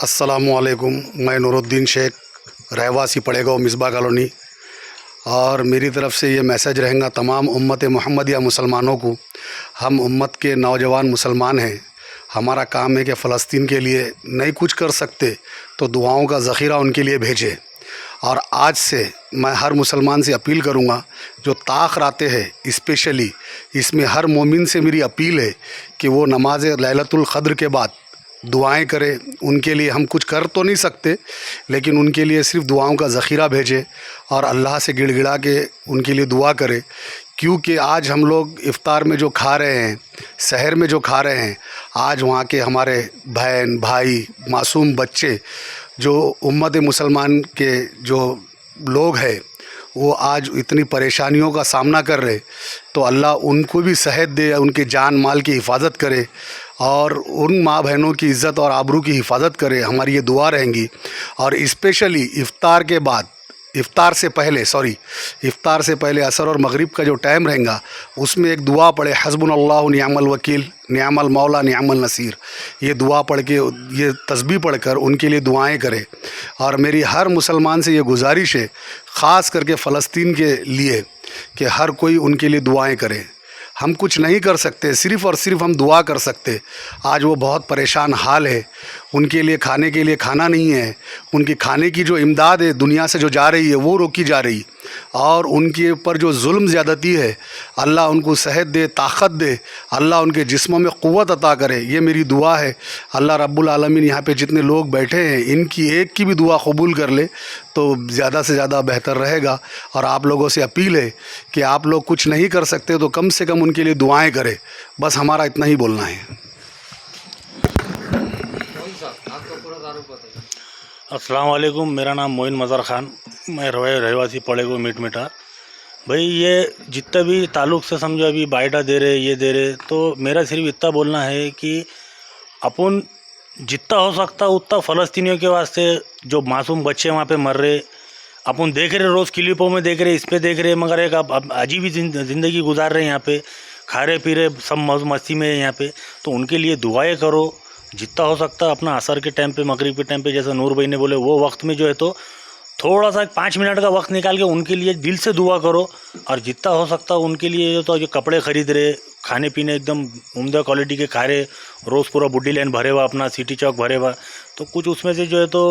अस्सलामुअलैकुम। मैं नूरुद्दीन शेख, रहवासी पड़ेगांव मिसबा कॉलोनी। और मेरी तरफ़ से ये मैसेज रहेगा तमाम उम्मत मुहम्मदिया मुसलमानों को। हम उम्मत के नौजवान मुसलमान हैं। हमारा काम है कि फ़लस्तीन के लिए नहीं कुछ कर सकते तो दुआओं का ज़ख़ीरा उनके लिए भेजें। और आज से मैं हर मुसलमान से अपील करूँगा जो ताक़ राते हैं, स्पेशली इसमें हर मोमिन से मेरी अपील है कि वो नमाज लैलतुल क़द्र के बाद दुआएं करें। उनके लिए हम कुछ कर तो नहीं सकते, लेकिन उनके लिए सिर्फ़ दुआओं का ज़ख़ीरा भेजें और अल्लाह से गिड़गिड़ा के उनके लिए दुआ करें। क्योंकि आज हम लोग इफ़्तार में जो खा रहे हैं, सहर में जो खा रहे हैं, आज वहाँ के हमारे बहन भाई मासूम बच्चे जो उम्मत मुसलमान के जो लोग हैं वो आज इतनी परेशानियों का सामना कर रहे। तो अल्लाह उनको भी सेहत दे, उनके जान माल की हिफाजत करे और उन माँ बहनों की इज़्ज़त और आबरू की हिफाजत करे। हमारी ये दुआ रहेंगी। और स्पेशली इफ़्तार के बाद, इफ़्तार से पहले असर और मगरिब का जो टाइम रहेगा उसमें एक दुआ पढ़े, हस्बुनल्लाहु निअमल वकील निअमल मौला निअमल नसीर। ये दुआ पढ़ के, ये तस्बीह पढ़ कर उनके लिए दुआएं करें। और मेरी हर मुसलमान से ये गुजारिश है, ख़ास करके फ़लस्तीन के लिए, कि हर कोई उनके लिए दुआएं करे। हम कुछ नहीं कर सकते, सिर्फ़ और सिर्फ हम दुआ कर सकते। आज वो बहुत परेशान हाल है, उनके लिए खाने के लिए खाना नहीं है। उनकी खाने की जो इमदाद है दुनिया से जो जा रही है वो रोकी जा रही। और उनके ऊपर जो जुल्म ज़्यादती है, अल्लाह उनको सेहत दे, ताक़त दे, अल्लाह उनके जिस्मों में क़ुव्वत अता करे। ये मेरी दुआ है। अल्लाह रब्बुल आलमीन यहाँ पे जितने लोग बैठे हैं इनकी एक की भी दुआ कबूल कर ले तो ज़्यादा से ज़्यादा बेहतर रहेगा। और आप लोगों से अपील है कि आप लोग कुछ नहीं कर सकते तो कम से कम उनके लिए दुआएं करें। बस हमारा इतना ही बोलना है। अस्सलाम वालेकुम। मेरा नाम मोइन मज़र ख़ान, मैं रहवासी पड़ेगांव मीट मिठा। भाई ये जितना भी ताल्लुक़ से समझो अभी बाइडा दे रहे, ये दे रहे, तो मेरा सिर्फ इतना बोलना है कि अपन जितना हो सकता उतना फ़लस्तीनियों के वास्ते, जो मासूम बच्चे वहाँ पे मर रहे, अपन देख रहे, रोज़ क्लिपों में देख रहे, इस पे देख रहे, मगर एक अब अजीब ही ज़िंदगी गुजार रहे हैं यहाँ पे, खा रहे पी रहे, सब मौज मस्ती में है यहाँ पे। तो उनके लिए दुआएं करो जितना हो सकता। अपना असर के टाइम पे, मगरिब के टाइम पे, जैसा नूर भाई ने बोले वो वक्त में जो है तो थोड़ा सा 5 मिनट का वक्त निकाल के उनके लिए दिल से दुआ करो। और जितना हो सकता उनके लिए जो तो जो कपड़े ख़रीद रहे, खाने पीने एकदम उम्दा क्वालिटी के खा रहे, रोज़ पूरा बुड्डी लाइन भरे हुआ, अपना सिटी चौक भरे हुआ, तो कुछ उसमें से जो है तो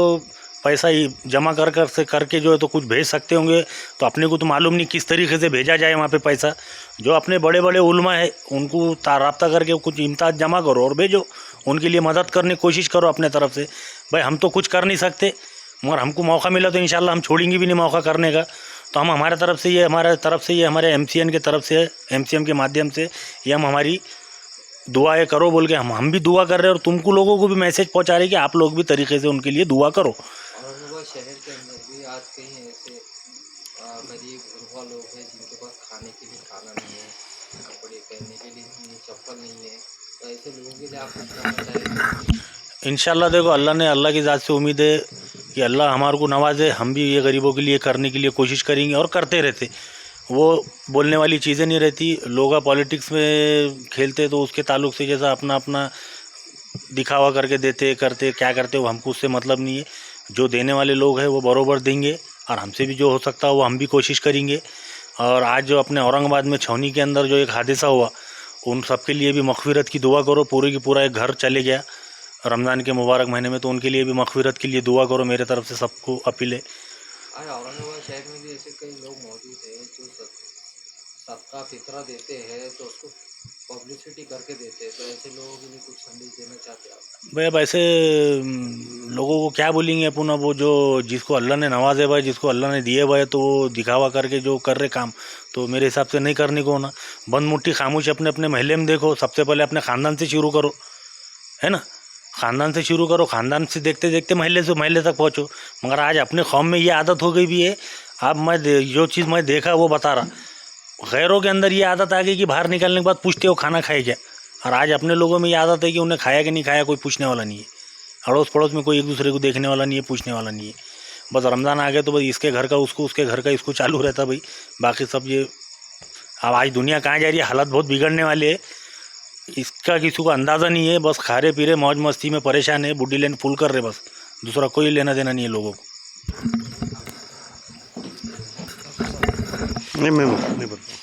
पैसा ही जमा करके जो है तो कुछ भेज सकते होंगे। तो अपने को तो मालूम नहीं किस तरीके से भेजा जाए वहाँ पे पैसा। जो अपने बड़े बड़े उलमा है उनको रब्ता करके कुछ इम्दाद जमा करो और भेजो, उनके लिए मदद करने की कोशिश करो अपने तरफ से। भाई हम तो कुछ कर नहीं सकते, मगर हमको मौका मिला तो इंशाल्लाह हम छोड़ेंगे भी नहीं मौका करने का। तो हम हमारे तरफ से ये हमारे MCN के तरफ से, MCM के माध्यम से ये हम हमारी दुआएं करो बोल के हम भी दुआ कर रहे हैं और तुमको लोगों को भी मैसेज पहुंचा रहे हैं कि आप लोग भी तरीके से उनके लिए दुआ करो। औरंगाबाद शहर के अंदर भी आज कहीं ऐसे गरीब गुरबा लोग हैं जिनके पास खाने के लिए खाना नहीं है, कपड़े पहनने के लिए नहीं है, चप्पल नहीं है। तो ऐसे लोगों के लिए आप कुछ कहना चाहेंगे? इंशाल्लाह देखो, अल्लाह की ज़ात से उम्मीद है कि अल्लाह हमारे को नवाजे। हम भी ये गरीबों के लिए करने के लिए कोशिश करेंगे और करते रहते। वो बोलने वाली चीज़ें नहीं रहती। लोग पॉलिटिक्स में खेलते तो उसके ताल्लुक से जैसा अपना अपना दिखावा करके देते करते क्या करते, वो हमको उससे मतलब नहीं है। जो देने वाले लोग हैं वो बरोबर देंगे और हमसे भी जो हो सकता है वो हम भी कोशिश करेंगे। और आज जो अपने औरंगाबाद में छौनी के अंदर जो एक हादसा हुआ, उन सब के लिए भी मग़फ़िरत की दुआ करो। पूरे की पूरा एक घर चले गया रमज़ान के मुबारक महीने में, तो उनके लिए भी मग़फ़िरत के लिए दुआ करो। मेरे तरफ से सबको अपील है। आज औरंगाबाद शहर में भी ऐसे कई लोग मौजूद हैं जो सबका फितरा देते हैं, तो उसको पब्लिसिटी करके देते हैं। तो ऐसे लोगों के लिए कुछ संदेश देना चाहते हैं आप? भाई अब ऐसे लोगों को क्या बोलेंगे अपन। अब वो जो जिसको अल्लाह ने नवाजे भाई, जिसको अल्लाह ने दिए भाई, तो वो दिखावा करके जो कर रहे काम, तो मेरे हिसाब से नहीं करने को ना। बंद मुट्ठी खामोश अपने अपने महल्ले में देखो। सबसे पहले अपने ख़ानदान से शुरू करो, है ना। ख़ानदान से शुरू करो, ख़ानदान से देखते देखते महल्ले से महल्ले तक पहुँचो। मगर आज अपने कौम में ये आदत हो गई भी है। अब मैं जो चीज़ मैं देखा वो बता रहा, गैरों के अंदर ये आदत आ गई कि बाहर निकलने के बाद पूछते हो खाना खाए क्या। और आज अपने लोगों में ये आदत है कि उन्हें खाया कि नहीं खाया कोई पूछने वाला नहीं है। अड़ोस पड़ोस में कोई एक दूसरे को देखने वाला नहीं है, पूछने वाला नहीं है। बस रमज़ान आ गया तो बस इसके घर का उसको, उसके घर का इसको चालू रहता भाई। बाकी सब ये अब आज दुनिया कहाँ जा रही है, हालत बहुत बिगड़ने वाले है। इसका किसी को अंदाज़ा नहीं है। बस खा रहे पी रहे, मौज मस्ती में परेशान है, बुड्डी लाइन फुल कर रहे बस। दूसरा कोई लेना देना नहीं है लोगों को। नहीं, मैं नहीं बोलता।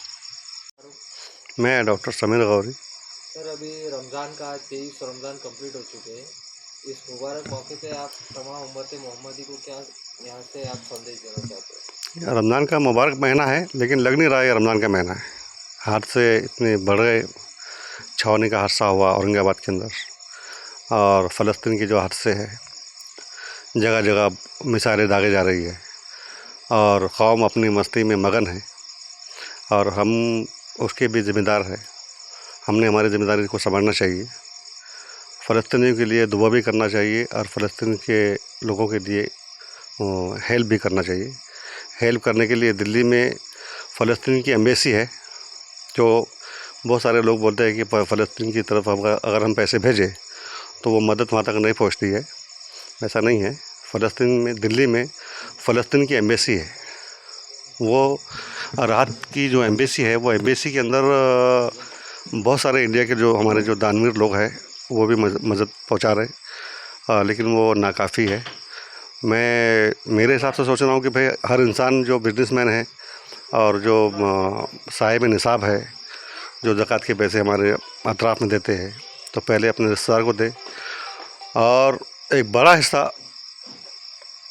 मैं डॉक्टर समीर गौरी। सर अभी रमज़ान का 23 रमज़ान कंप्लीट हो चुके हैं। इस मुबारक मौके पे आप तमाम उम्मत मोहम्मदी को क्या यहाँ से आप संदेश देना चाहते हैं? रमज़ान का मुबारक महीना है, लेकिन लग नहीं रहा है ये रमज़ान का महीना है। हाथ से इतने बड़े छावनी का हादसा हुआ औरंगाबाद के अंदर, और फ़लस्तीन के जो हादसे है, जगह जगह मिसाइलें दागे जा रही है और कौम अपनी मस्ती में मगन है, और हम उसके भी ज़िम्मेदार हैं। हमने हमारी ज़िम्मेदारी को समझना चाहिए। फ़लस्तीनियों के लिए दुआ भी करना चाहिए और फ़लस्तीन के लोगों के लिए हेल्प भी करना चाहिए। हेल्प करने के लिए दिल्ली में फ़लस्तीन की एम्बेसी है, जो बहुत सारे लोग बोलते हैं कि फ़लस्तीन की तरफ अगर हम पैसे भेजें तो वो मदद वहाँ तक नहीं पहुँचती है। ऐसा नहीं है। फ़लस्तीन में, दिल्ली में फ़लस्तीन की एम्बेसी है। वो राहत की जो एम्बेसी है, वो एम्बेसी के अंदर बहुत सारे इंडिया के जो हमारे जो दानवीर लोग हैं वो भी मदद पहुँचा रहे, लेकिन वो नाकाफ़ी है। मैं मेरे हिसाब से सोच रहा हूँ कि भाई हर इंसान जो बिजनेसमैन है और जो साहिब निसाब है, जो ज़कात के पैसे हमारे अतराफ़ में देते हैं, तो पहले अपने रिश्तेदार को दे और एक बड़ा हिस्सा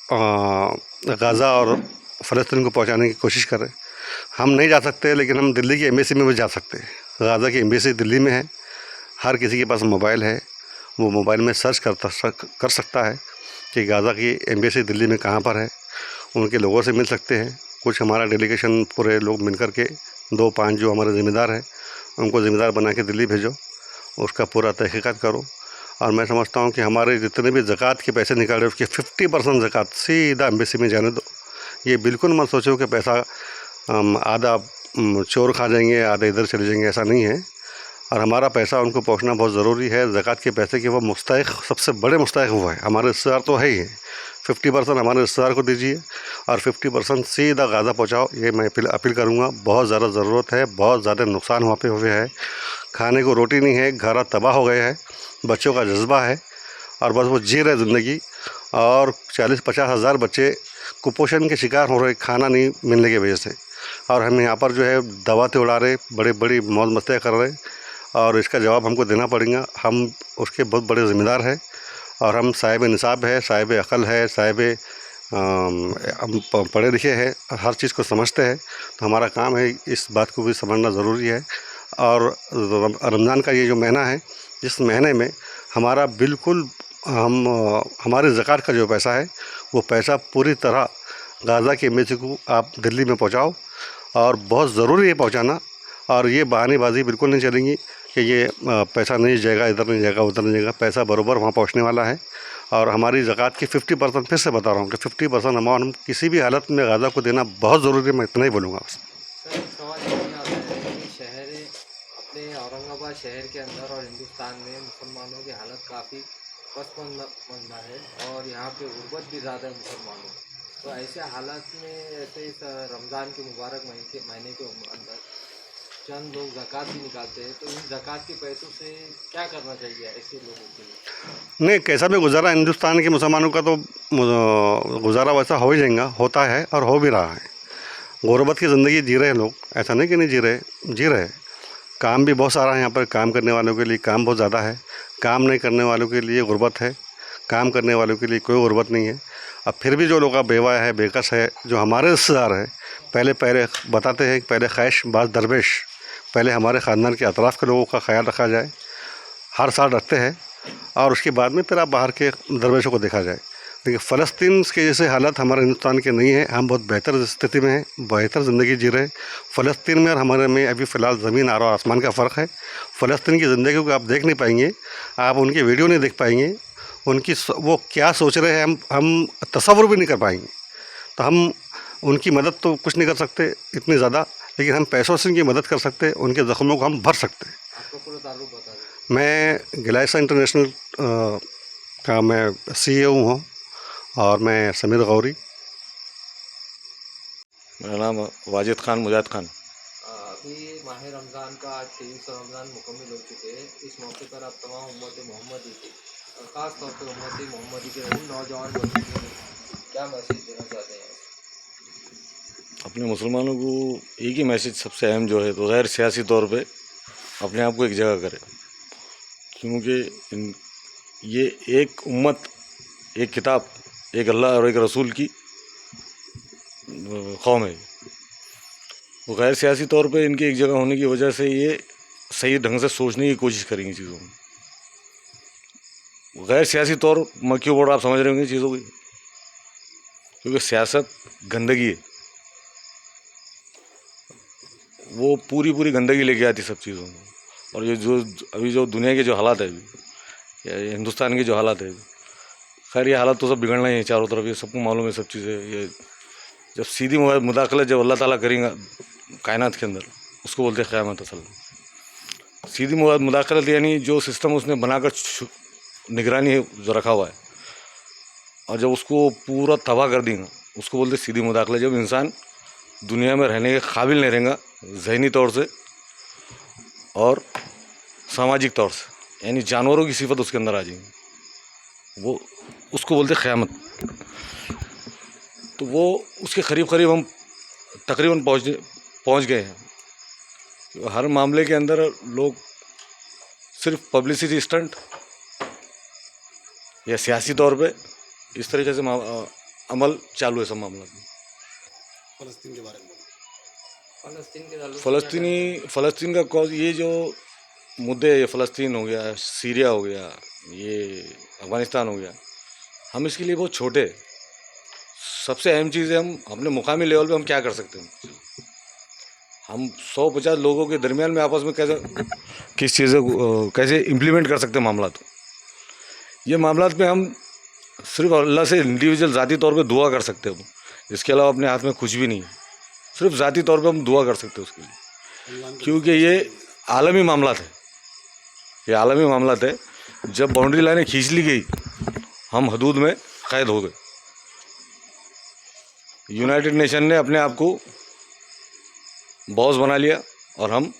गाज़ा और फ़लस्तीन को पहुंचाने की कोशिश करें। हम नहीं जा सकते, लेकिन हम दिल्ली की एम्बेसी में भी जा सकते हैं। गाज़ा की एम्बेसी दिल्ली में है। हर किसी के पास मोबाइल है, वो मोबाइल में सर्च कर सकता है कि गाज़ा की एम्बेसी दिल्ली में कहाँ पर है। उनके लोगों से मिल सकते हैं। कुछ हमारा डेलीगेशन पूरे लोग मिल कर के 2-5 जो हमारे ज़िम्मेदार हैं उनको ज़िम्मेदार बना के दिल्ली भेजो, उसका पूरा तहकीकात करो। और मैं समझता हूँ कि हमारे जितने भी ज़कात के पैसे निकाले उसके 50% ज़कात सीधा एम्बेसी में जाने दो। ये बिल्कुल मत सोचो कि पैसा आधा चोर खा जाएंगे, आधा इधर चले जाएंगे, ऐसा नहीं है। और हमारा पैसा उनको पहुंचना बहुत ज़रूरी है। ज़कात के पैसे के वो मुस्तहिक़, सबसे बड़े मुस्तहिक़ हुआ है। हमारे रिश्तेदार तो है ही है। 50% हमारे रिश्तेदार को दीजिए और 50% सीधा गाज़ा पहुंचाओ। ये मैं अपील करूँगा। बहुत ज़्यादा ज़रूरत है, बहुत ज़्यादा नुकसान वहाँ पे हुए है। खाने को रोटी नहीं है, घर तबाह हो गए हैं, बच्चों का जज्बा है और बस वो जी रहे ज़िंदगी। और 40-50 हज़ार बच्चे कुपोषण के शिकार हो रहे, खाना नहीं मिलने की वजह से। और हम यहाँ पर जो है दवाते उड़ा रहे, बड़े बड़ी मौज मस्तियाँ कर रहे, और इसका जवाब हमको देना पड़ेगा। हम उसके बहुत बड़े ज़िम्मेदार हैं और हम साहिब निसाब है, साहिब अक़ल है, साहिब हम पढ़े लिखे हैं, हर चीज़ को समझते हैं। तो हमारा काम है इस बात को भी समझना ज़रूरी है। और रमज़ान का ये जो महीना है, इस महीने में हमारा बिल्कुल हमारे ज़कात का जो पैसा है वो पैसा पूरी तरह गाज़ा की एम्बेसी को आप दिल्ली में पहुंचाओ, और बहुत ज़रूरी है पहुंचाना। और ये बहानेबाजी बिल्कुल नहीं चलेंगी कि ये पैसा नहीं जाएगा, इधर नहीं जाएगा, उधर नहीं जाएगा। पैसा बराबर वहाँ पहुँचने वाला है। और हमारी ज़कात की 50%, फिर से बता रहा हूँ कि 50% अमाउंट हम किसी भी हालत में गाज़ा को देना बहुत ज़रूरी है। मैं इतना ही बोलूँगा बस। सर एक सवाल ये भी आता है कि शहर अपने औरंगाबाद शहर के अंदर और हिंदुस्तान में मुसलमानों की हालत काफ़ी पसमंदा है और यहाँ पे गुर्बत भी ज़्यादा है मुसलमानों में। तो ऐसे हालात में ऐसे इस रमज़ान के मुबारक महीने के अंदर चंद लोग ज़कात भी निकालते हैं, तो इन ज़कात के पैसों से क्या करना चाहिए ऐसे लोगों के लिए? नहीं, कैसा भी गुजारा हिंदुस्तान के मुसलमानों का तो गुजारा वैसा हो ही जाएगा, होता है और हो भी रहा है। गुर्बत की ज़िंदगी जी रहे हैं लोग, ऐसा नहीं कि नहीं जी रहे, जी रहे। काम भी बहुत सारा है यहाँ पर। काम करने वालों के लिए काम बहुत ज़्यादा है, काम नहीं करने वालों के लिए गुर्बत है, काम करने वालों के लिए कोई गुर्बत नहीं है। अब फिर भी जो लोग बेवा है, बेकस है, जो हमारे रिश्तेदार हैं, पहले बताते हैं कि पहले ख्वाहिश बात दरवेश, पहले हमारे ख़ानदान के अतराफ़ के लोगों का ख्याल रखा जाए, हर साल रखते हैं, और उसके बाद में फिर आप बाहर के दरवेशों को देखा जाए। देखिए, फ़लस्तीन के जैसे हालत हमारे हिंदुस्तान के नहीं है। हम बहुत बेहतर स्थिति में हैं, बेहतर ज़िंदगी जी रहे हैं। फ़लस्तीन में और हमारे में अभी फ़िलहाल ज़मीन और आसमान का फ़र्क है। फ़लस्तीन की ज़िंदगी को आप देख नहीं पाएंगे, आप उनकी वीडियो नहीं देख पाएंगे, उनकी वो क्या सोच रहे हैं हम तसव्वुर भी नहीं कर पाएंगे। तो हम उनकी मदद तो कुछ नहीं कर सकते इतनी ज़्यादा, लेकिन हम पैसों से उनकी मदद कर सकते हैं, उनके ज़ख्मों को हम भर सकते हैं। आपका पूरा ताल्लुक बता दें। मैं गलायसा इंटरनेशनल का मैं CEO हूँ, और मैं समीर गौरी। मेरा नाम वाजिद खान, मुजाहिद खान। अभी माह रमज़ान का आज 23 रमज़ान मुकम्मल हो चुके हैं। इस मौके पर आप तमाम उम्मत मोहम्मदी को खास तौर पे उम्मत मोहम्मदी के उन नौजवान बच्चों को क्या मैसेज देना चाहते हैं? अपने मुसलमानों को एक ही मैसेज सबसे अहम जो है तो गैर सियासी तौर पे अपने आप को एक जगह करे, क्योंकि ये एक उम्मत, एक किताब, एक अल्लाह और एक रसूल की कौम है। वो गैर सियासी तौर पे इनके एक जगह होने की वजह से ये सही ढंग से सोचने की कोशिश करेंगी चीज़ों में। गैर सियासी तौर मैं क्यों बोल रहा, आप समझ रहे होंगे चीज़ों की, क्योंकि सियासत गंदगी है, वो पूरी पूरी गंदगी लेके आती सब चीज़ों में। और ये जो अभी जो दुनिया के जो हालात है अभी, या हिंदुस्तान के जो हालात है, खैर ये हालात तो सब बिगड़ना ही है चारों तरफ, ये सबको मालूम है सब चीज़ें। ये जब सीधी मुदाखलत जब अल्लाह ताला करेंगे कायनात के अंदर, उसको बोलते हैं क़यामत। असल सीधी मुदाखलत यानी जो सिस्टम उसने बनाकर निगरानी जो रखा हुआ है, और जब उसको पूरा तबाह कर देंगे, उसको बोलते सीधी मुदाखलत। जब इंसान दुनिया में रहने के काबिल नहीं रहेगा ज़हनी तौर से और सामाजिक तौर से, यानी जानवरों की सिफत उसके अंदर आ जाएंगी, वो उसको बोलते क़यामत। तो वो उसके करीब करीब हम तकरीबन पहुँच गए हैं। हर मामले के अंदर लोग सिर्फ पब्लिसिटी स्टंट या सियासी तौर पे इस तरीके से अमल चालू है सब मामला में। फ़लस्तीन के बारे में फ़लस्तीन का कॉज, ये जो मुद्दे, ये फ़लस्तीन हो गया, सीरिया हो गया, ये अफ़गानिस्तान हो गया, हम इसके लिए बहुत छोटे। सबसे अहम चीज़ है हम अपने मुकामी लेवल पे हम क्या कर सकते हैं। हम 150 लोगों के दरमियान में आपस में कैसे किस चीज़ को कैसे इम्प्लीमेंट कर सकते हैं मामला। तो ये मामला में हम सिर्फ अल्लाह से इंडिविजुअल ज़ाती तौर पे दुआ कर सकते हैं, इसके अलावा अपने हाथ में कुछ भी नहीं है। सिर्फ ज़ाती तौर पे हम दुआ कर सकते हैं उसके लिए, क्योंकि ये आलमी मामला है, ये आलमी मामला है। जब बाउंड्री लाइनें खींच ली गई, हम हदूद में कैद हो गए। यूनाइटेड नेशन ने अपने आप को बॉस बना लिया और हम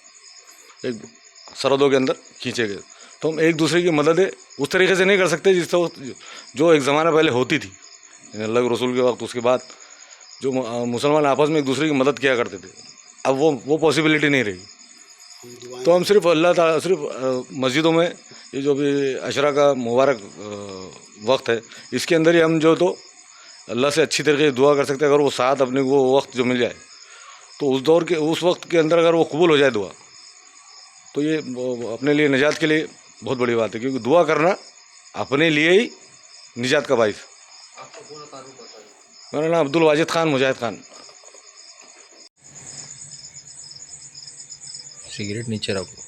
एक सरहदों के अंदर खींचे गए। तो हम एक दूसरे की मदद उस तरीके से नहीं कर सकते जिस जो एक ज़माना पहले होती थी, अल्लाह के रसूल के वक्त। उसके बाद जो मुसलमान आपस में एक दूसरे की मदद किया करते थे, अब वो पॉसिबिलिटी नहीं रही। तो हम सिर्फ सिर्फ मस्जिदों में ये जो भी अशरा का मुबारक वक्त है, इसके अंदर ही हम जो तो अल्लाह से अच्छी तरीके से दुआ कर सकते हैं। अगर वो साथ अपने को वो वक्त जो मिल जाए, तो उस वक्त के अंदर अगर वो कबूल हो जाए दुआ, तो ये अपने लिए निजात के लिए बहुत बड़ी बात है, क्योंकि दुआ करना अपने लिए ही निजात का बाइस। आपका पूरा तारुफ बताइए। मेरा नाम अब्दुल वाजिद खान मुजाहिद खान। सिगरेट नीचे रखो।